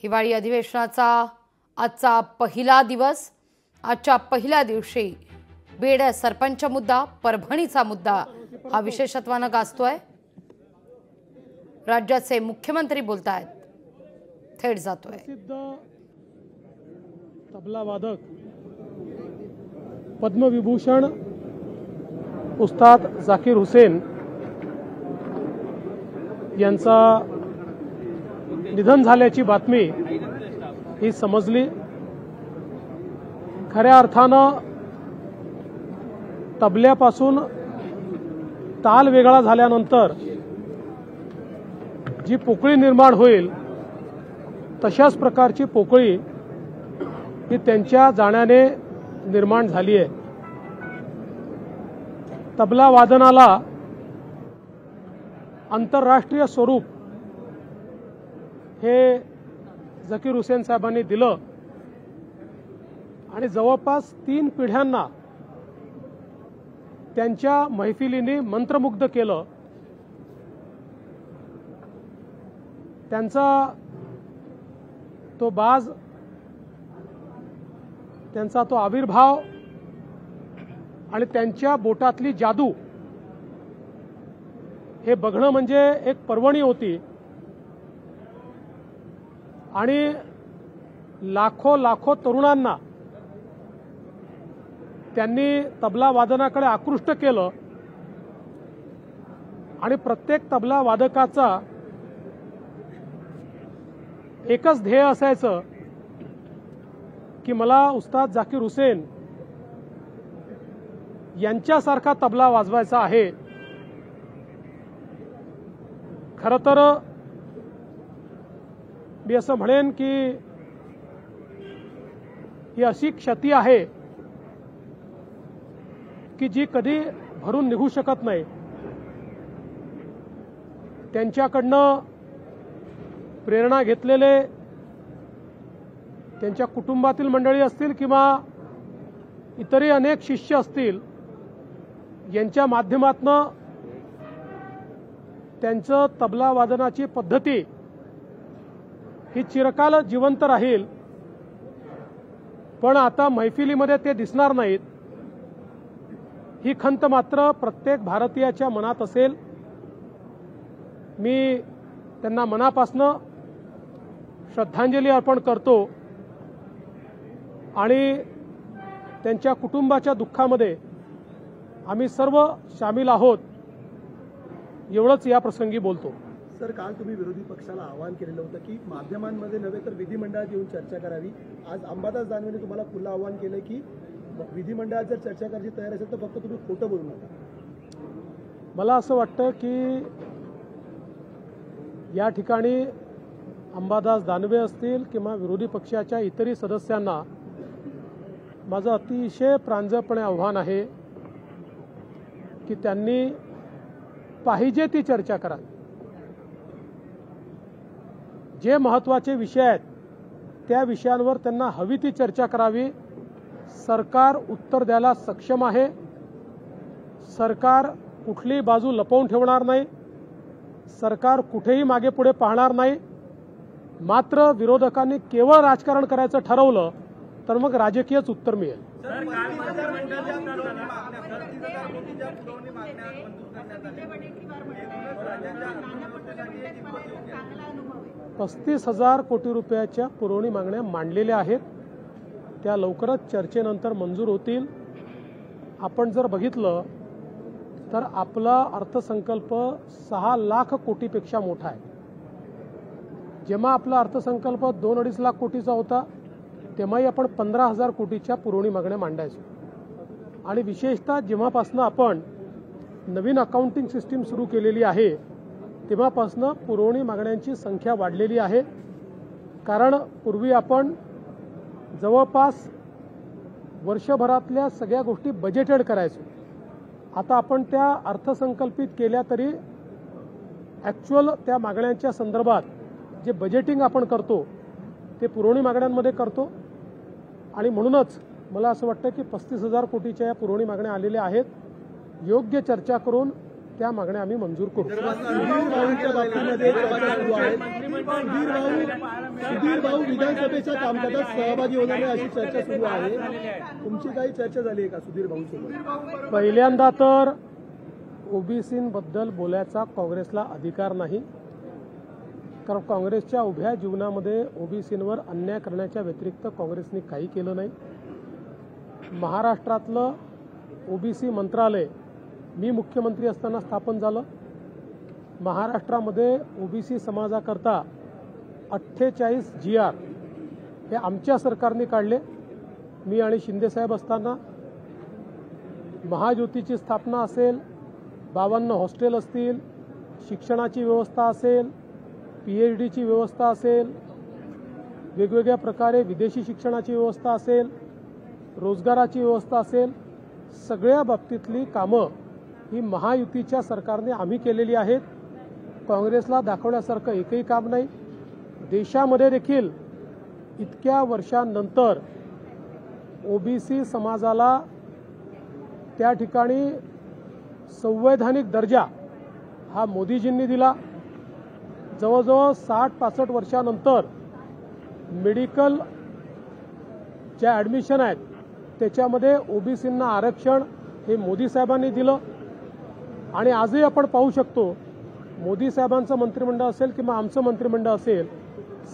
हिवाळी अधिवेशनाचा आजचा पहिला दिवस। आजच्या पहिल्या दिवशी बीड सरपंच मुद्दा, परभणीचा मुद्दा हा विशेषत्वाने गाजतोय। राज्याचे मुख्यमंत्री बोलतायत, थेट जातोय। प्रसिद्ध तबला वादक पद्मविभूषण उस्ताद जाकीर हुसेन यांचा निधन झाल्याची बातमी ही समजली। खऱ्या अर्थानं तबल्यापासून ताल वेगळा झाल्यानंतर जी पोकळी निर्माण होईल तशाच प्रकारची पोकळी ही त्यांच्या जाण्याने निर्माण झाली आहे। तबला वादनाला आंतरराष्ट्रीय स्वरूप हे जाकीर हुसेन साहेबांनी दिलं आणि जवळपास 3 पिढ्यांना त्यांच्या मैफिलीने मंत्रमुग्ध केलं। त्यांचा तो बाज, त्यांचा तो आविर्भाव आणि त्यांच्या बोटातली जादू हे बघणं म्हणजे एक पर्वणी होती आणि लाखो तरुणांना त्यांनी तबला वादनाकडे आकृष्ट केलं आणि प्रत्येक तबला वादकाचा एकच ध्येय असायचं की मला उस्ताद जाकीर हुसेन यांच्यासारखा तबला वाजवायचा आहे। खरं तर मी असं म्हणेन की ही अशी क्षती आहे की जी कधी भरून निघू शकत नाही। त्यांच्याकडनं प्रेरणा घेतलेले त्यांच्या कुटुंबातील मंडळी असतील किंवा इतरही अनेक शिष्य असतील, यांच्या माध्यमातून त्यांचं तबला वादनाची पद्धती ही चिरकाल जिवंत राहील। पण आता मैफिलीमध्ये ते दिसणार नाहीत ही खंत मात्र प्रत्येक भारतीयाच्या मनात असेल। मी त्यांना मनापासून श्रद्धांजली अर्पण करतो आणि त्यांच्या कुटुंबाच्या दुःखामध्ये आम्ही सर्व सामील आहोत एवढंच या प्रसंगी बोलतो। सर, काल तुम्ही विरोधी पक्षाला आवाहन केलेलं होतं की माध्यमांमध्ये नव्हे तर विधिमंडळात येऊन चर्चा करावी। आज अंबादास दानवेने तुम्हाला खुलं आवाहन केलं की विधिमंडळात जर चर्चा करायची तयार असेल तर फक्त तुम्ही खोटं बोलू नका। मला असं वाटतं की या ठिकाणी अंबादास दानवे असतील किंवा विरोधी पक्षाच्या इतरही सदस्यांना माझं अतिशय प्रांजळपणे आव्हान आहे की त्यांनी पाहिजे ती चर्चा करावी। जे महत्त्वाचे विषय आहेत त्या विषयांवर त्यांना हवी ती चर्चा करावी। सरकार उत्तर द्यायला सक्षम आहे। सरकार कुठलीही बाजू लपवून ठेवणार नाही। सरकार कुठेही मागे पुढे पाहणार नाही। मात्र विरोधकांनी केवळ राजकारण करायचं ठरवलं तर मग राजकीयच उत्तर मिळेल। 35,000 कोटी रुपयाच्या पुरवणी मागण्या मांडलेल्या आहेत, त्या लवकरच चर्चेनंतर मंजूर होतील। आपण जर बघितलं तर आपला अर्थसंकल्प 6 लाख कोटीपेक्षा मोठा आहे। जेव्हा आपला अर्थसंकल्प 2-2.5 लाख कोटीचा होता तेव्हाही आपण 15,000 कोटीच्या पुरवणी मागण्या मांडायचो। आणि विशेषतः जेव्हापासून आपण नवीन अकाउंटिंग सिस्टीम सुरू केलेली आहे तेव्हापासून पुरवणी मागण्यांची संख्या वाढलेली आहे। कारण पूर्वी आपण जवळपास वर्षभरातल्या सगळ्या गोष्टी बजेटेड करायचो। आता आपण त्या अर्थसंकल्पित केल्या तरी ॲक्च्युअल त्या मागण्यांच्या संदर्भात जे बजेटिंग आपण करतो ते पुरवणी मागण्यांमध्ये करतो। आणि म्हणूनच मला असं वाटतं की 35,000 कोटीच्या या पुरवणी मागण्या आलेल्या आहेत। योग्य चर्चा करून त्या मागण्या आम्ही मंजूर करू. सुधीर भाऊंच्या बाबतीमध्ये चर्चा सुरू आहे. सुधीर भाऊ विधानसभेच्या कामकाजात सहभागी होणार नाही अशी चर्चा सुरू आहे. तुमची काही चर्चा झाली आहे का सुधीर भाऊंसोबत? पहिल्यांदा तर ओबीसींबद्दल बोलायचा काँग्रेसला अधिकार नाही, कारण काँग्रेसच्या उभ्या जीवनामध्ये ओबीसींवर अन्याय करण्याच्या व्यतिरिक्त काँग्रेसने काही केलं नाही. महाराष्ट्रातलं ओबीसी मंत्रालय मी मुख्यमंत्री असताना स्थापन झालं. महाराष्ट्रामध्ये ओबीसी समाजाकरता 48 GR हे आमच्या सरकारने काढले. मी आणि शिंदेसाहेब असताना महाज्योतीची स्थापना असेल, 52 हॉस्टेल असतील, शिक्षणाची व्यवस्था असेल, PhDची व्यवस्था असेल, वेगवेगळ्या प्रकारे विदेशी शिक्षणाची व्यवस्था असेल, रोजगाराची व्यवस्था असेल, सगळ्या बाबतीतली कामं ही महायुतीच्या सरकारने आम्ही केलेली आहेत. काँग्रेसला दाखवण्यासारखं एकही काम नाही. देशामध्ये देखील इतक्या वर्षांनंतर ओबीसी समाजाला त्या ठिकाणी संवैधानिक दर्जा हा मोदीजींनी दिला. जवळजवळ 60-65 वर्षानंतर मेडिकल ज्या ॲडमिशन आहेत त्याच्यामध्ये ओबीसींना आरक्षण हे मोदी साहेबांनी दिलं. आणि आजही आपण पाहू शकतो, मोदी साहेबांचं मंत्रिमंडळ असेल किंवा आमचं मंत्रिमंडळ असेल,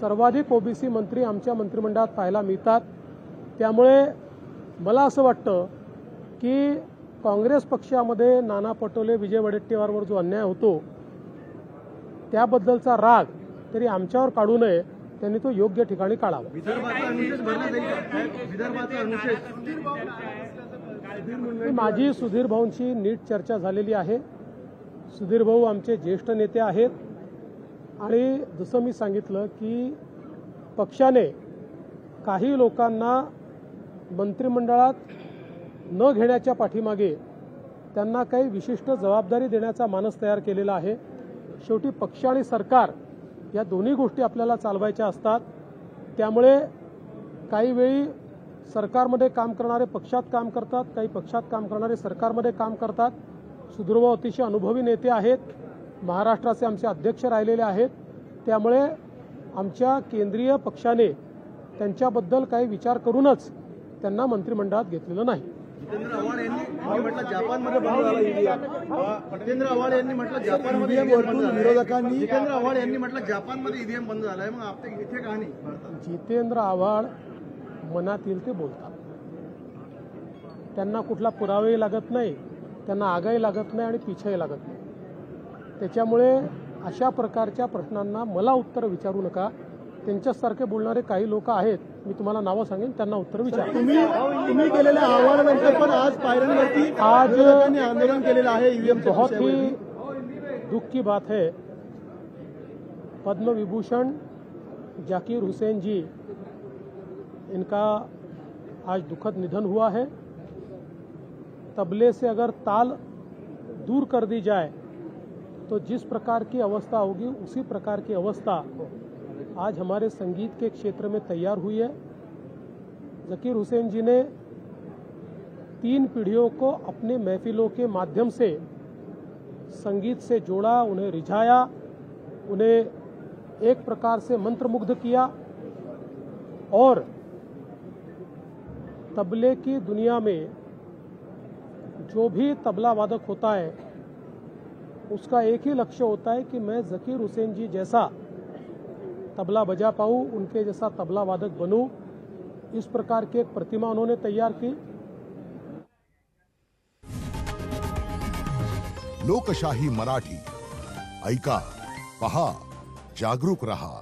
सर्वाधिक ओबीसी मंत्री आमच्या मंत्रिमंडळात पाहायला मिळतात. त्यामुळे मला असं वाटतं की काँग्रेस पक्षामध्ये नाना पटोले, विजय वडेट्टीवारवर जो अन्याय होतो त्याबद्दलचा राग तरी आमच्यावर काढू नये, त्यांनी तो योग्य ठिकाणी काढावा. माझी सुधीर भाऊंशी नीट चर्चा झालेली आहे. सुधीर भाऊ आमचे ज्येष्ठ नेते आहेत आणि जसं मी सांगितलं की पक्षाने काही लोकांना मंत्रिमंडळात न घेण्याच्या पाठीमागे त्यांना काही विशिष्ट जबाबदारी देण्याचा मानस तयार केलेला आहे. शेवटी पक्ष आणि सरकार या दोन्ही गोष्टी आपल्याला चालवायच्या असतात. त्यामुळे काही वेळी सरकारमध्ये काम करणारे पक्षात काम करतात, काही पक्षात काम करणारे सरकारमध्ये काम करतात. सुधीरभाऊ अतिशय अनुभवी नेते आहेत, महाराष्ट्राचे आमचे अध्यक्ष राहिलेले आहेत. त्यामुळे आमच्या केंद्रीय पक्षाने त्यांच्याबद्दल काही विचार करूनच त्यांना मंत्रिमंडळात घेतलेलं नाही. जितेंद्र आव्हाड यांनी म्हटलं जापानमध्ये बंद झाला ईव्हीएम. जितेंद्र आव्हाड यांनी म्हटलं जापानमध्ये विरोधकांनी जितेंद्र आव्हाड यांनी म्हटलं जापानमध्ये ईव्हीएम बंद झालाय. मग आपल्या इथे का नाही? जितेंद्र आव्हाड मनात येईल ते बोलतात. त्यांना कुठला पुरावाही लागत नाही, त्यांना आगाही लागत नाही आणि पिछाही लागत नाही. त्याच्यामुळे अशा प्रकारच्या प्रश्नांना मला उत्तर विचारू नका. त्यांच्यासारखे बोलणारे काही लोक आहेत, मी तुम्हाला नावं सांगेन, त्यांना उत्तर विचारा. तुम्ही केलेल्या आव्हानानंतर पण आज पायऱ्यांवरती आज आंदोलन केलेलं आहे ईव्हीएम. बहुत ही दुख की बात है. पद्म विभूषण जाकिर हुसैन जी, इनका आज दुखद निधन हुआ है. तबले से अगर ताल दूर कर दी जाए तो जिस प्रकार की अवस्था होगी उसी प्रकार की अवस्था आज हमारे संगीत के क्षेत्र में तैयार हुई है. जाकिर हुसैन जी ने 3 पीढ़ियों को अपने महफिलों के माध्यम से संगीत से जोड़ा, उन्हें रिझाया, उन्हें एक प्रकार से मंत्रमुग्ध किया और तबले की दुनिया में जो भी तबला वादक होता है उसका एक ही लक्ष्य होता है कि मैं जाकिर हुसैन जी जैसा तबला बजा पाऊँ, उनके जैसा तबला वादक बनूं. इस प्रकार की एक प्रतिमा उन्होंने तैयार की. लोकशाही मराठी ऐका, पहा, जागरूक रहा.